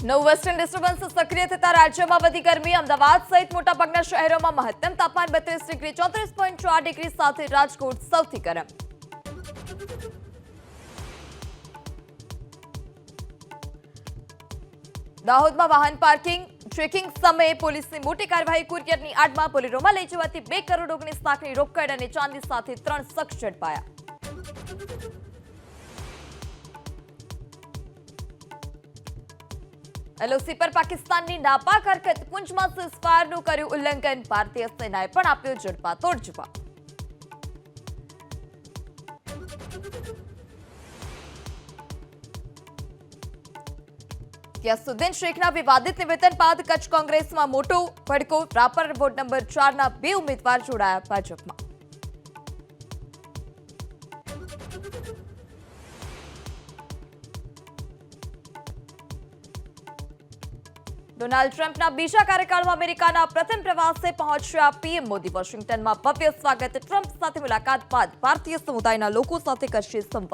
નવું western disturbance સક્રિય થતા રાજ્યમાં વધી ગરમી. અમદાવાદ સહિત મોટાભાગના શહેરોમાં મહત્તમ તાપમાન 32 ડિગ્રી 34.4 ડિગ્રી સાથે રાજકોટ સૌથી ગરમ. દાહોદમાં વાહન પાર્કિંગ ચેકિંગ સમયે પોલીસની મોટી કાર્યવાહી. કુરિયરની આડમાં બોલેરોમાં લઈ જવાતી 2 કરોડ 19 લાખની રોકડ અને ચાંદી સાથે 3 શખ્સ ઝડપાયા. એલઓસી પર પાકિસ્તાનની નાપાક હરકત. પુંચમાં સીઝફાયરનું કર્યું ઉલ્લંઘન. ભારતીય સેનાએ પણ આપ્યો જડબાતોડ જવાબ. ગિયાસુદ્દીન શેખના વિવાદિત નિવેદન બાદ કચ્છ કોંગ્રેસમાં મોટો ભડકો. રાપર વોર્ડ નંબર 4ના 2 ઉમેદવાર જોડાયા ભાજપમાં. ડોનાલ્ડ ટ્રમ્પના બીજા કાર્યકાળમાં અમેરિકાના પ્રથમ પ્રવાસે પહોંચ્યા પીએમ મોદી. વોશિંગ્ટનમાં ભવ્ય સ્વાગત. ટ્રમ્પ સાથે મુલાકાત બાદ ભારતીય સમુદાયના લોકો સાથે કરશે સંવાદ.